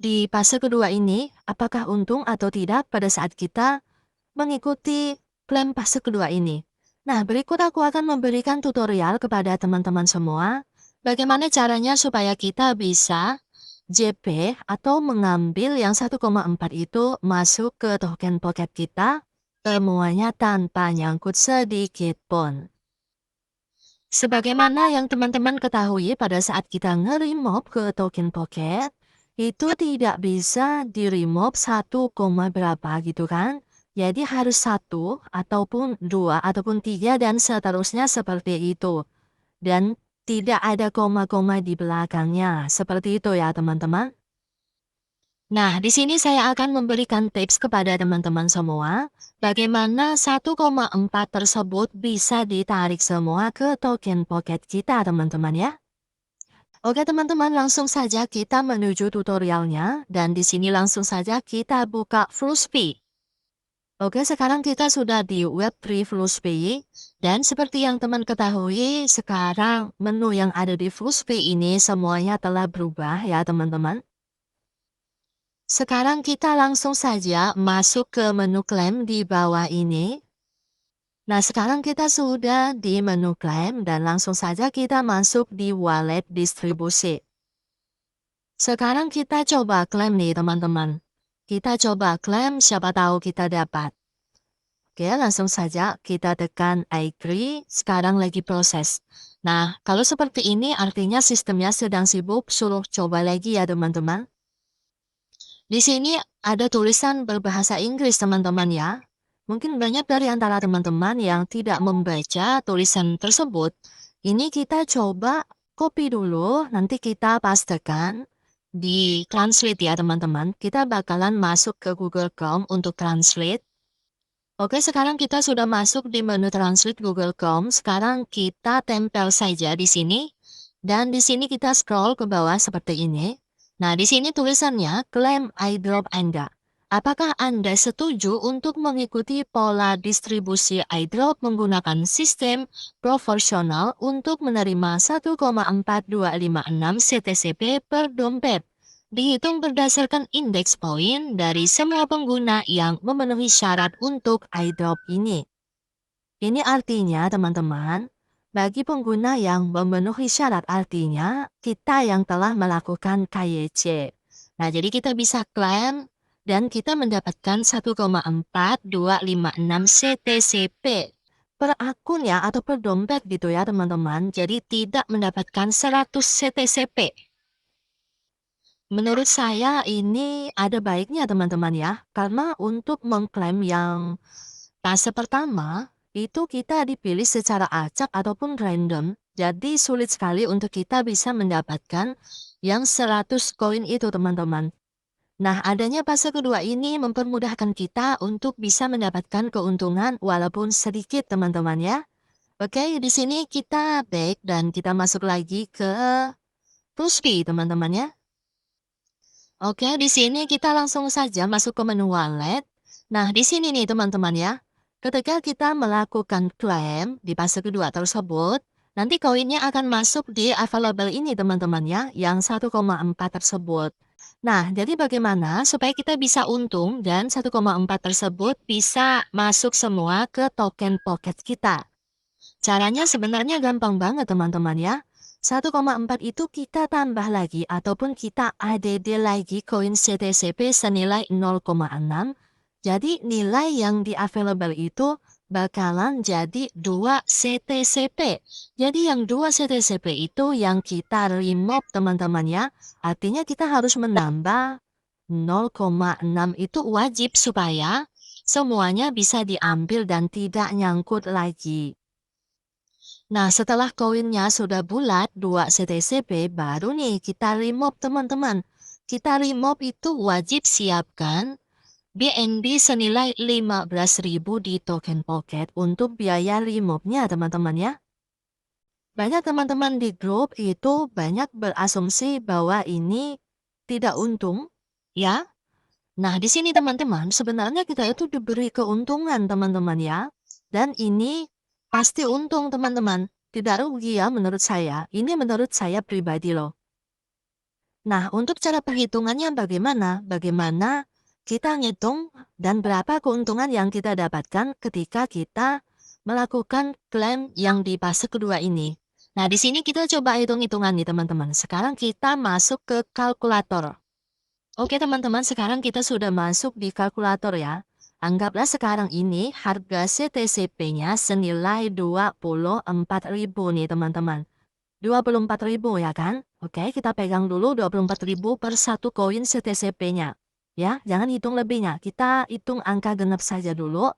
Di fase kedua ini, apakah untung atau tidak pada saat kita mengikuti klaim fase kedua ini? Nah, berikut aku akan memberikan tutorial kepada teman-teman semua, bagaimana caranya supaya kita bisa JP atau mengambil yang 1,4 itu masuk ke token pocket kita, semuanya tanpa nyangkut sedikit pun. Sebagaimana yang teman-teman ketahui pada saat kita nge-remove ke token pocket, itu tidak bisa di-remove 1, berapa gitu kan. Jadi harus 1, ataupun 2, ataupun 3, dan seterusnya seperti itu. Dan tidak ada koma-koma di belakangnya. Seperti itu ya teman-teman. Nah, di sini saya akan memberikan tips kepada teman-teman semua, bagaimana 1,4 tersebut bisa ditarik semua ke token pocket kita, teman-teman ya. Oke, teman-teman, langsung saja kita menuju tutorialnya, dan di sini langsung saja kita buka Fluspy. Oke, sekarang kita sudah di Web3 Fluspy, dan seperti yang teman ketahui, sekarang menu yang ada di Fluspy ini semuanya telah berubah ya, teman-teman. Sekarang kita langsung saja masuk ke menu klaim di bawah ini. Nah, sekarang kita sudah di menu klaim dan langsung saja kita masuk di wallet distribusi. Sekarang kita coba klaim nih teman-teman. Kita coba klaim, siapa tahu kita dapat. Oke, langsung saja kita tekan agree, sekarang lagi proses. Nah, kalau seperti ini artinya sistemnya sedang sibuk, suruh coba lagi ya teman-teman. Di sini ada tulisan berbahasa Inggris teman-teman ya. Mungkin banyak dari antara teman-teman yang tidak membaca tulisan tersebut. Ini kita coba copy dulu, nanti kita pastekan di translate ya teman-teman. Kita bakalan masuk ke Google Chrome untuk translate. Oke, sekarang kita sudah masuk di menu translate Google Chrome. Sekarang kita tempel saja di sini. Dan di sini kita scroll ke bawah seperti ini. Nah, di sini tulisannya klaim airdrop Anda. Apakah Anda setuju untuk mengikuti pola distribusi airdrop menggunakan sistem proporsional untuk menerima 1,4256 CTCP per dompet? Dihitung berdasarkan indeks poin dari semua pengguna yang memenuhi syarat untuk airdrop ini. Ini artinya, teman-teman, bagi pengguna yang memenuhi syarat artinya kita yang telah melakukan KYC. Nah, jadi kita bisa klaim dan kita mendapatkan 1,4256 CTCP per akun ya atau per dompet gitu ya teman-teman. Jadi tidak mendapatkan 100 CTCP. Menurut saya ini ada baiknya teman-teman ya. Karena untuk mengklaim yang fase pertama, itu kita dipilih secara acak ataupun random. Jadi sulit sekali untuk kita bisa mendapatkan yang 100 koin itu teman-teman. Nah, adanya fase kedua ini mempermudahkan kita untuk bisa mendapatkan keuntungan walaupun sedikit teman-teman ya. Oke, di sini kita back dan kita masuk lagi ke Pluspi teman-teman ya. Oke, di sini kita langsung saja masuk ke menu wallet. Nah, di sini nih teman-teman ya. Ketika kita melakukan klaim di fase kedua tersebut, nanti koinnya akan masuk di available ini teman-teman ya, yang 1,4 tersebut. Nah, jadi bagaimana supaya kita bisa untung dan 1,4 tersebut bisa masuk semua ke token pocket kita? Caranya sebenarnya gampang banget teman-teman ya. 1,4 itu kita tambah lagi ataupun kita ADD lagi koin CTCP senilai 0,6. Jadi nilai yang di available itu bakalan jadi 2 CTCP. Jadi yang 2 CTCP itu yang kita remove teman-teman ya. Artinya kita harus menambah 0,6 itu wajib supaya semuanya bisa diambil dan tidak nyangkut lagi. Nah, setelah koinnya sudah bulat 2 CTCP, baru nih kita remove teman-teman. Kita remove itu wajib siapkan BNB senilai 15.000 di token pocket untuk biaya remove-nya teman-teman ya. Banyak teman-teman di grup itu banyak berasumsi bahwa ini tidak untung, ya. Nah, di sini teman-teman, sebenarnya kita itu diberi keuntungan teman-teman ya. Dan ini pasti untung teman-teman. Tidak rugi ya menurut saya. Ini menurut saya pribadi loh. Nah, untuk cara perhitungannya bagaimana? Bagaimana kita ngitung dan berapa keuntungan yang kita dapatkan ketika kita melakukan klaim yang di fase kedua ini. Nah, di sini kita coba hitung-hitungan nih teman-teman. Sekarang kita masuk ke kalkulator. Oke teman-teman, sekarang kita sudah masuk di kalkulator ya. Anggaplah sekarang ini harga CTCP-nya senilai 24.000 nih teman-teman. 24.000 ya kan? Oke, kita pegang dulu 24.000 per satu koin CTCP-nya. Ya, jangan hitung lebihnya. Kita hitung angka genap saja dulu.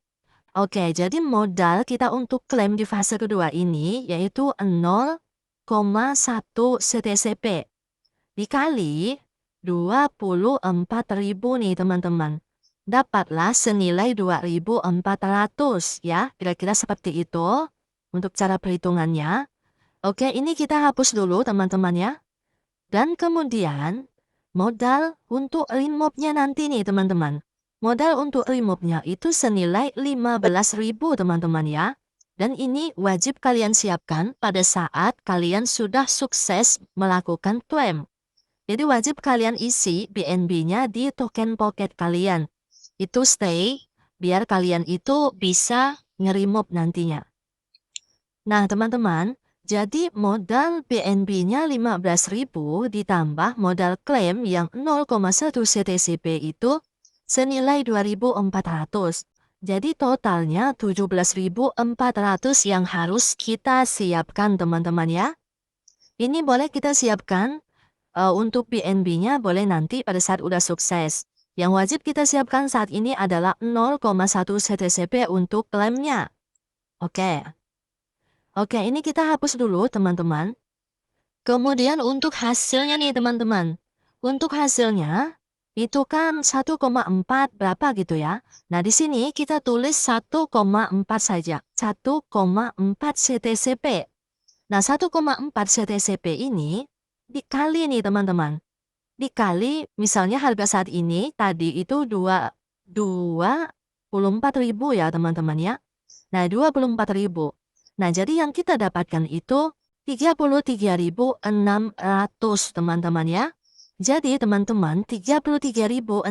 Oke, jadi modal kita untuk klaim di fase kedua ini yaitu 0,1 CTCP. Dikali 24.000 nih teman-teman. Dapatlah senilai 2.400 ya. Kira-kira seperti itu untuk cara perhitungannya. Oke, ini kita hapus dulu teman-teman ya. Dan kemudian modal untuk remove-nya nanti nih teman-teman. Modal untuk remove-nya itu senilai 15.000 teman-teman ya. Dan ini wajib kalian siapkan pada saat kalian sudah sukses melakukan klaim. Jadi wajib kalian isi BNB-nya di token pocket kalian. Itu stay, biar kalian itu bisa nge-remove nantinya. Nah teman-teman, jadi modal BNB-nya 15.000 ditambah modal klaim yang 0,1 CTCP itu senilai 2.400. Jadi totalnya 17.400 yang harus kita siapkan teman-teman ya. Ini boleh kita siapkan untuk BNB-nya boleh nanti pada saat udah sukses. Yang wajib kita siapkan saat ini adalah 0,1 CTCP untuk klaimnya. Oke. Oke, ini kita hapus dulu teman-teman. Kemudian untuk hasilnya nih teman-teman. Untuk hasilnya itu kan 1,4 berapa gitu ya. Nah, di sini kita tulis 1,4 saja. 1,4 CTCP. Nah, 1,4 CTCP ini dikali nih teman-teman. Dikali misalnya harga saat ini tadi itu 24.000 ya teman-teman ya. Nah 24.000. Nah jadi yang kita dapatkan itu 33.600 teman-teman ya. Jadi teman-teman 33.600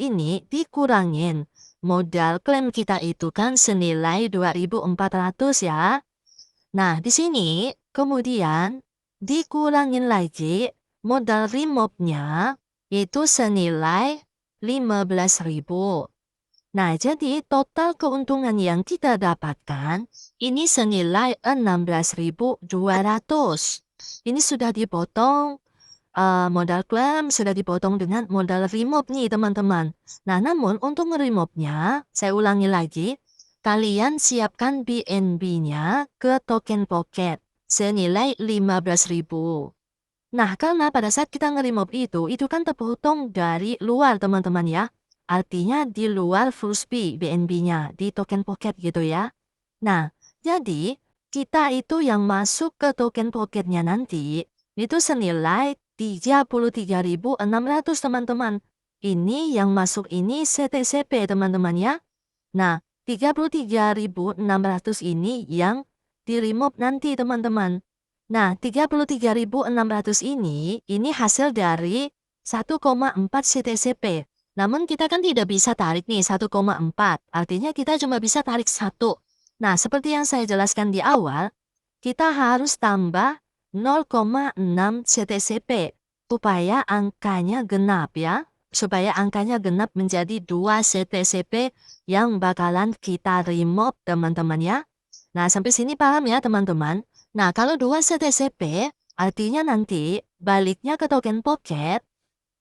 ini dikurangin. Modal klaim kita itu kan senilai 2.400 ya. Nah, di sini kemudian dikurangin lagi modal remove-nya itu senilai 15.000. Nah, jadi total keuntungan yang kita dapatkan ini senilai 16.200. Ini sudah dipotong modal klaim, sudah dipotong dengan modal remove nih teman-teman. Nah, namun untuk remove-nya, saya ulangi lagi, kalian siapkan BNB-nya ke token pocket senilai 15.000. Nah, karena pada saat kita nge-remove itu kan terpotong dari luar teman-teman ya. Artinya di luar full fee BNB-nya, di token pocket gitu ya. Nah, jadi kita itu yang masuk ke token pocket-nya nanti, itu senilai 33.600 teman-teman. Ini yang masuk ini CTCP teman-teman ya. Nah, 33.600 ini yang di-remove nanti teman-teman. Nah, 33.600 ini hasil dari 1,4 CTCP. Namun kita kan tidak bisa tarik nih 1,4. Artinya kita cuma bisa tarik 1. Nah, seperti yang saya jelaskan di awal, kita harus tambah 0,6 CTCP supaya angkanya genap ya. Supaya angkanya genap menjadi 2 CTCP yang bakalan kita remove teman-teman ya. Nah, sampai sini paham ya teman-teman? Nah, kalau 2 CTCP, artinya nanti baliknya ke token pocket,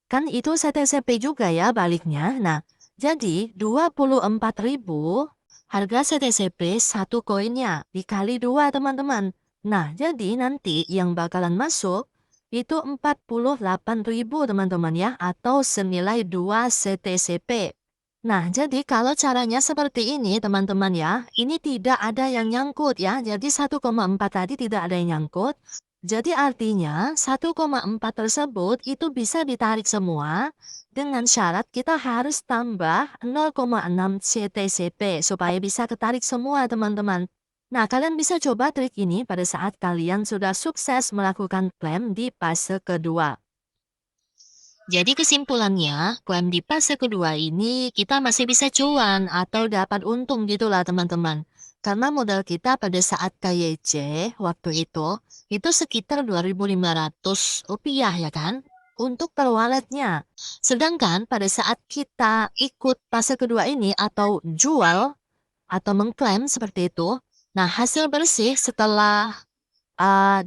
kan itu CTCP juga ya baliknya. Nah, jadi 24.000 harga CTCP satu koinnya dikali 2 teman-teman. Nah, jadi nanti yang bakalan masuk itu 48.000 teman-teman ya, atau senilai 2 CTCP. Nah, jadi kalau caranya seperti ini teman-teman ya, ini tidak ada yang nyangkut ya. Jadi 1,4 tadi tidak ada yang nyangkut. Jadi artinya 1,4 tersebut itu bisa ditarik semua dengan syarat kita harus tambah 0,6 CTCP supaya bisa ketarik semua teman-teman. Nah, kalian bisa coba trik ini pada saat kalian sudah sukses melakukan klaim di fase kedua. Jadi kesimpulannya, klaim di fase kedua ini kita masih bisa cuan atau dapat untung gitulah teman-teman. Karena modal kita pada saat KYC waktu itu sekitar 2.500 rupiah ya kan? Untuk per walletnya. Sedangkan pada saat kita ikut fase kedua ini atau jual atau mengklaim seperti itu, nah hasil bersih setelah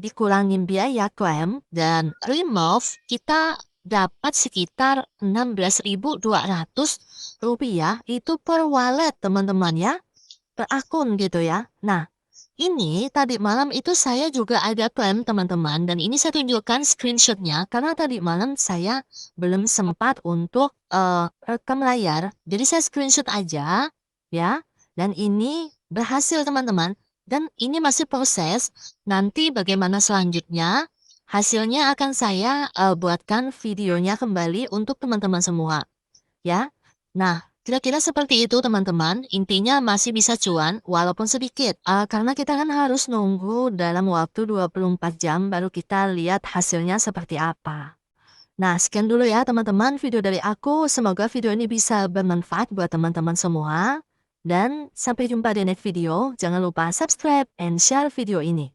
dikurangin biaya klaim dan remove, kita dapat sekitar Rp16.200 itu per wallet teman-teman ya, per akun gitu ya. Nah, ini tadi malam itu saya juga ada klaim teman-teman dan ini saya tunjukkan screenshotnya karena tadi malam saya belum sempat untuk rekam layar. Jadi saya screenshot aja ya. Dan ini berhasil teman-teman. Dan ini masih proses. Nanti bagaimana selanjutnya? Hasilnya akan saya buatkan videonya kembali untuk teman-teman semua. Ya. Nah, kira-kira seperti itu teman-teman. Intinya masih bisa cuan walaupun sedikit. Karena kita kan harus nunggu dalam waktu 24 jam baru kita lihat hasilnya seperti apa. Nah, sekian dulu ya teman-teman video dari aku. Semoga video ini bisa bermanfaat buat teman-teman semua. Dan sampai jumpa di next video. Jangan lupa subscribe and share video ini.